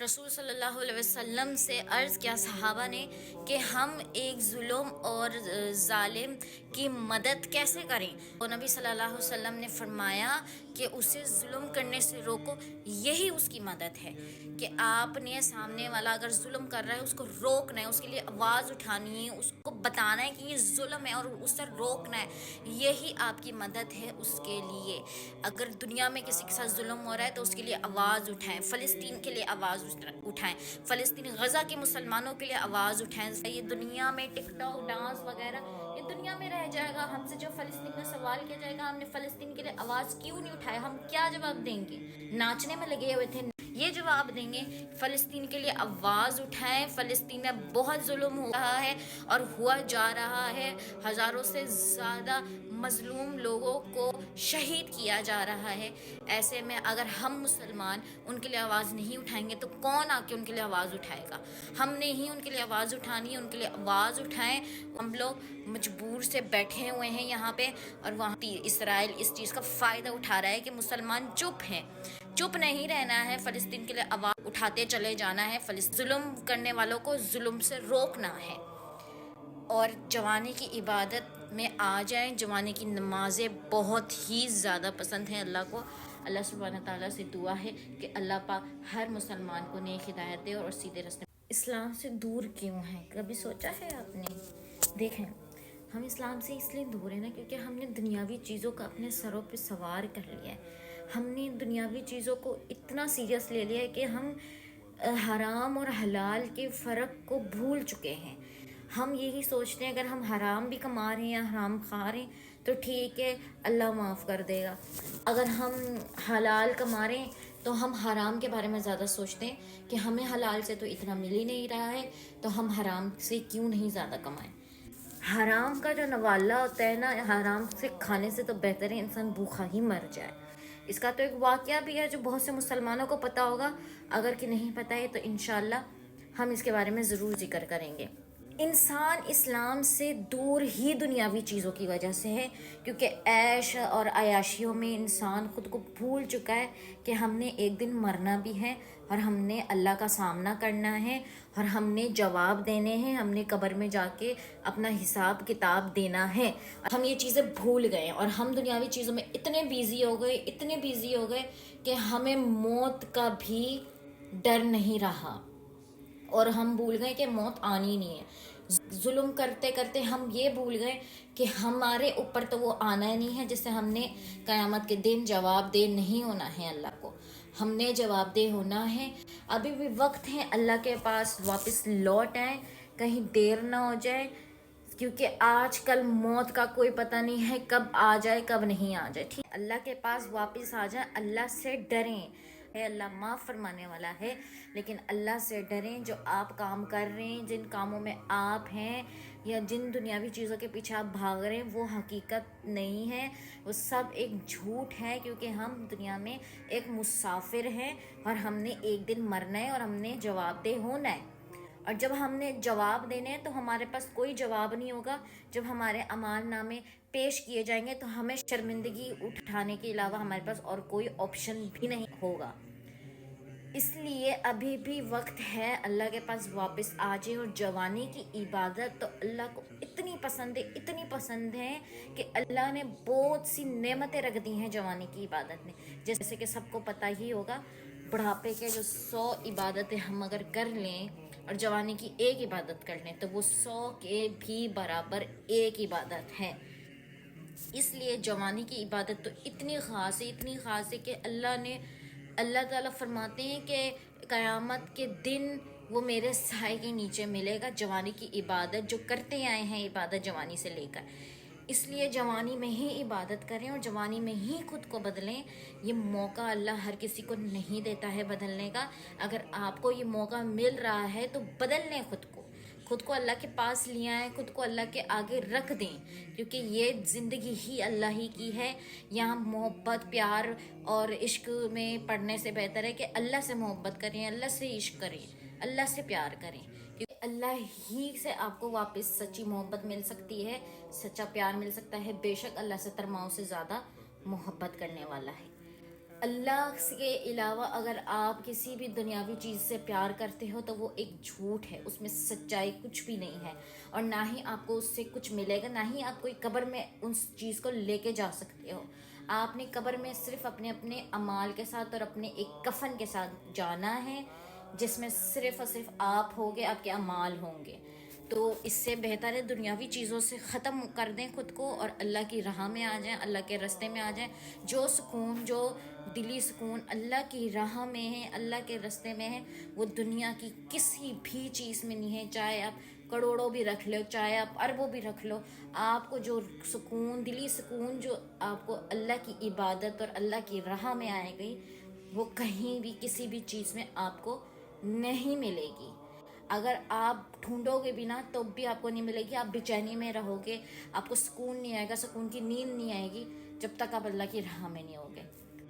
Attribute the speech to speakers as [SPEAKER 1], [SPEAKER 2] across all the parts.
[SPEAKER 1] रसूल सल्लल्लाहु अलैहि वसल्लम से अर्ज़ किया सहाबा ने कि हम एक जुल्म और जालिम की मदद कैसे करें। तो नबी सल्लल्लाहु अलैहि वसल्लम ने फरमाया कि उसे जुल्म करने से रोको, यही उसकी मदद है कि आपने सामने वाला अगर जुल्म कर रहा है उसको रोकना है, उसके लिए आवाज़ उठानी है, उसको बताना है कि ये जुल्म है और उससे रोकना है, यही आपकी मदद है उसके लिए। अगर दुनिया में किसी के साथ जुल्म हो रहा है तो उसके लिए आवाज़ उठाएं, फ़लस्तीन के लिए आवाज़ उठाएं, फ़लस्तीन गज़ा के मुसलमानों के लिए आवाज़ उठाएं। ये दुनिया में टिकटॉक डांस वगैरह ये दुनिया में रह जाएगा, हमसे जब फ़लस्तीन का सवाल किया जाएगा हमने फ़लस्तीन के लिए आवाज़ क्यों नहीं उठाया, हम क्या जवाब देंगे? नाचने में लगे हुए थे, ये जवाब देंगे फ़लस्तीन के लिए आवाज़ उठाएं। फ़लस्तीन में बहुत जुल्म हो रहा है और हुआ जा रहा है, हज़ारों से ज़्यादा मज़लूम लोगों को शहीद किया जा रहा है। ऐसे में अगर हम मुसलमान उनके लिए आवाज़ नहीं उठाएंगे तो कौन आके उनके लिए आवाज़ उठाएगा? हमने ही उनके लिए आवाज़ उठानी है, उनके लिए आवाज़ उठाएं। हम लोग मजबूर से बैठे हुए हैं यहाँ पे और वहाँ इसराइल इस चीज़ का फ़ायदा उठा रहा है कि मुसलमान चुप हैं। चुप नहीं रहना है, फ़लस्तीन के लिए आवाज़ उठाते चले जाना है, जुल्म करने वालों को जुल्म से रोकना है और जवानी की इबादत में आ जाएं। जवानी की नमाज़ें बहुत ही ज़्यादा पसंद हैं अल्लाह को। अल्लाह सुब्हानहू व तआला से दुआ है कि अल्लाह पाक हर मुसलमान को नेक हिदायत दे और सीधे रास्ते। इस्लाम से दूर क्यों हैं, कभी सोचा है आपने? देखें, हम इस्लाम से इसलिए दूर हैं ना क्योंकि हमने दुनियावी चीज़ों का अपने सरों पे सवार कर लिया है। हमने दुनियावी चीज़ों को इतना सीरियस ले लिया है कि हम हराम और हलाल के फ़र्क को भूल चुके हैं। हम यही सोचते हैं अगर हम हराम भी कमा रहे हैं या हराम खा रहे हैं तो ठीक है, अल्लाह माफ़ कर देगा। अगर हम हलाल कमा रहे हैं तो हम हराम के बारे में ज़्यादा सोचते हैं कि हमें हलाल से तो इतना मिल ही नहीं रहा है, तो हम हराम से क्यों नहीं ज़्यादा कमाएं। हराम का जो नवाला होता है ना, हराम से खाने से तो बेहतर है इंसान भूखा ही मर जाए। इसका तो एक वाक़या भी है जो बहुत से मुसलमानों को पता होगा, अगर कि नहीं पता है तो इंशाअल्लाह हम इसके बारे में ज़रूर जिक्र करेंगे। इंसान इस्लाम से दूर ही दुनियावी चीज़ों की वजह से है क्योंकि ऐश और अयाशियों में इंसान ख़ुद को भूल चुका है कि हमने एक दिन मरना भी है और हमने अल्लाह का सामना करना है और हमने जवाब देने हैं, हमने कब्र में जाके अपना हिसाब किताब देना है। हम ये चीज़ें भूल गए और हम दुनियावी चीज़ों में इतने बिज़ी हो गए, इतने बिज़ी हो गए कि हमें मौत का भी डर नहीं रहा और हम भूल गए कि मौत आनी नहीं है। जुल्म करते करते हम ये भूल गए कि हमारे ऊपर तो वो आना ही नहीं है जिससे हमने क़यामत के दिन जवाबदेह नहीं होना है अल्लाह को, हमने जवाबदेह होना है। अभी भी वक्त है अल्लाह के पास वापस लौट आए, कहीं देर ना हो जाए क्योंकि आजकल मौत का कोई पता नहीं है कब आ जाए कब नहीं आ जाए। ठीक, अल्लाह के पास वापस आ जाए, अल्लाह से डरें, अल्लाह माफ़ फरमाने वाला है, लेकिन अल्लाह से डरें। जो आप काम कर रहे हैं, जिन कामों में आप हैं या जिन दुनियावी चीज़ों के पीछे आप भाग रहे हैं वो हकीकत नहीं है, वो सब एक झूठ है क्योंकि हम दुनिया में एक मुसाफिर हैं और हमने एक दिन मरना है और हमने जवाबदेह होना है। और जब हमने जवाब देने हैं तो हमारे पास कोई जवाब नहीं होगा। जब हमारे अमाल नामे पेश किए जाएंगे तो हमें शर्मिंदगी उठाने के अलावा हमारे पास और कोई ऑप्शन भी नहीं होगा। इसलिए अभी भी वक्त है अल्लाह के पास वापस आ जाए। और जवानी की इबादत तो अल्लाह को इतनी पसंद है, इतनी पसंद है कि अल्लाह ने बहुत सी नेमतें रख दी हैं जवानी की इबादत में। जैसे कि सबको पता ही होगा, बुढ़ापे के जो 100 इबादतें हम अगर कर लें और जवानी की एक इबादत कर लें तो वो 100 के भी बराबर एक इबादत है। इसलिए जवानी की इबादत तो इतनी ख़ास है, इतनी ख़ास है कि अल्लाह ताला फरमाते हैं कि क़यामत के दिन वो मेरे साए के नीचे मिलेगा। जवानी की इबादत जो करते आए हैं, इबादत जवानी से लेकर, इसलिए जवानी में ही इबादत करें और जवानी में ही खुद को बदलें। ये मौका अल्लाह हर किसी को नहीं देता है बदलने का। अगर आपको ये मौका मिल रहा है तो बदल लें खुद को अल्लाह के पास ले आएँ, खुद को अल्लाह के आगे रख दें क्योंकि ये ज़िंदगी ही अल्लाह ही की है। यहाँ मोहब्बत प्यार और इश्क में पढ़ने से बेहतर है कि अल्लाह से मोहब्बत करें, अल्लाह से इश्क करें, अल्लाह से प्यार करें क्योंकि अल्लाह ही से आपको वापस सच्ची मोहब्बत मिल सकती है, सच्चा प्यार मिल सकता है। बेशक अल्लाह 70 माओं से ज़्यादा मोहब्बत करने वाला है। اللہ کے علاوہ اگر آپ کسی بھی دنیاوی چیز سے پیار کرتے ہو تو وہ ایک جھوٹ ہے، اس میں سچائی کچھ بھی نہیں ہے، اور نہ ہی آپ کو اس سے کچھ ملے گا، نہ ہی آپ کوئی قبر میں اس چیز کو لے کے جا سکتے ہو۔ آپ نے قبر میں صرف اپنے اپنے اعمال کے ساتھ اور اپنے ایک کفن کے ساتھ جانا ہے، جس میں صرف اور صرف آپ ہوگے، آپ کے اعمال ہوں گے۔ تو اس سے بہتر ہے دنیاوی چیزوں سے ختم کر دیں خود کو اور اللہ کی راہ میں آ جائیں، اللہ کے راستے میں آ جائیں۔ جو سکون، جو دلی سکون اللہ کی راہ میں ہے، اللہ کے راستے میں ہے، وہ دنیا کی کسی بھی چیز میں نہیں ہے، چاہے آپ کروڑوں بھی رکھ لو، چاہے آپ اربوں بھی رکھ لو۔ آپ کو جو سکون، دلی سکون جو آپ کو اللہ کی عبادت اور اللہ کی راہ میں آئے گی، وہ کہیں بھی کسی بھی چیز میں آپ کو نہیں ملے گی۔ اگر آپ ڈھونڈو گے بھی نا تو بھی آپ کو نہیں ملے گی، آپ بے چینی میں رہو گے، آپ کو سکون نہیں آئے گا، سکون کی نیند نہیں آئے گی جب تک آپ اللہ کی راہ میں نہیں ہوگے۔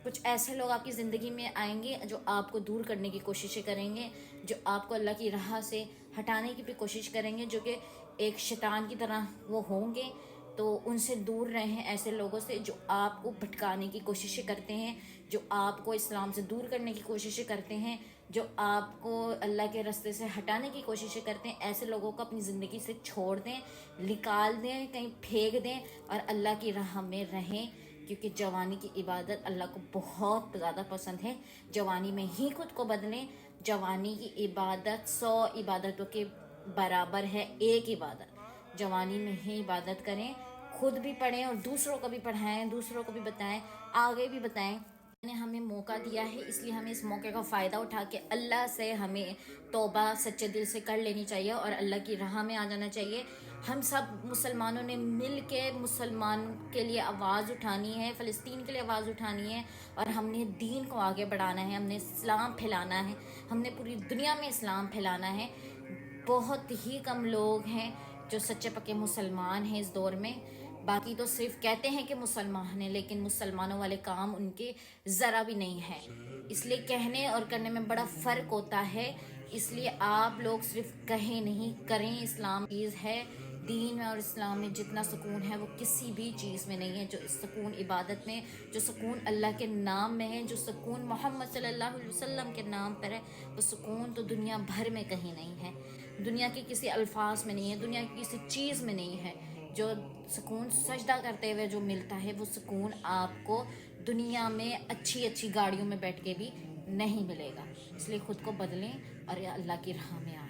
[SPEAKER 1] کچھ ایسے لوگ آپ کی زندگی میں آئیں گے جو آپ کو دور کرنے کی کوششیں کریں گے، جو آپ کو اللہ کی راہ سے ہٹانے کی بھی کوشش کریں گے، جو کہ ایک شیطان کی طرح وہ ہوں گے۔ تو ان سے دور رہیں، ایسے لوگوں سے جو آپ کو بھٹکانے کی کوششیں کرتے ہیں، جو آپ کو اسلام سے دور کرنے کی کوششیں کرتے ہیں، جو آپ کو اللہ کے راستے سے ہٹانے کی کوششیں کرتے ہیں۔ ایسے لوگوں کو اپنی زندگی سے چھوڑ دیں، نکال دیں، کہیں پھینک دیں، اور اللہ کی راہ میں رہیں، کیونکہ جوانی کی عبادت اللہ کو بہت زیادہ پسند ہے۔ جوانی میں ہی خود کو بدلیں۔ جوانی کی عبادت 100 عبادتوں کے برابر ہے، ایک عبادت۔ جوانی میں ہی عبادت کریں، خود بھی پڑھیں اور دوسروں کو بھی پڑھائیں، دوسروں کو بھی بتائیں، آگے بھی بتائیں۔ نے ہمیں موقع دیا ہے، اس لیے ہمیں اس موقع کا فائدہ اٹھا کے اللہ سے ہمیں توبہ سچے دل سے کر لینی چاہیے اور اللہ کی راہ میں آ جانا چاہیے۔ ہم سب مسلمانوں نے مل کے مسلمان کے لیے آواز اٹھانی ہے، فلسطین کے لیے آواز اٹھانی ہے، اور ہم نے دین کو آگے بڑھانا ہے، ہم نے اسلام پھیلانا ہے، ہم نے پوری دنیا میں اسلام پھیلانا ہے۔ بہت ہی کم لوگ ہیں جو سچے پکے مسلمان ہیں اس دور میں، باقی تو صرف کہتے ہیں کہ مسلمان ہیں، لیکن مسلمانوں والے کام ان کے ذرا بھی نہیں ہے۔ اس لیے کہنے اور کرنے میں بڑا فرق ہوتا ہے، اس لیے آپ لوگ صرف کہیں نہیں، کریں۔ اسلام چیز ہے، دین میں اور اسلام میں جتنا سکون ہے وہ کسی بھی چیز میں نہیں ہے۔ جو سکون عبادت میں، جو سکون اللہ کے نام میں ہے، جو سکون محمد صلی اللہ علیہ وسلم کے نام پر ہے، وہ سکون تو دنیا بھر میں کہیں نہیں ہے، دنیا کے کسی الفاظ میں نہیں ہے، دنیا کی کسی چیز میں نہیں ہے۔ جو سکون سجدہ کرتے ہوئے جو ملتا ہے، وہ سکون آپ کو دنیا میں اچھی اچھی گاڑیوں میں بیٹھ کے بھی نہیں ملے گا۔ اس لیے خود کو بدلیں اور اللہ کی راہ میں آئیں۔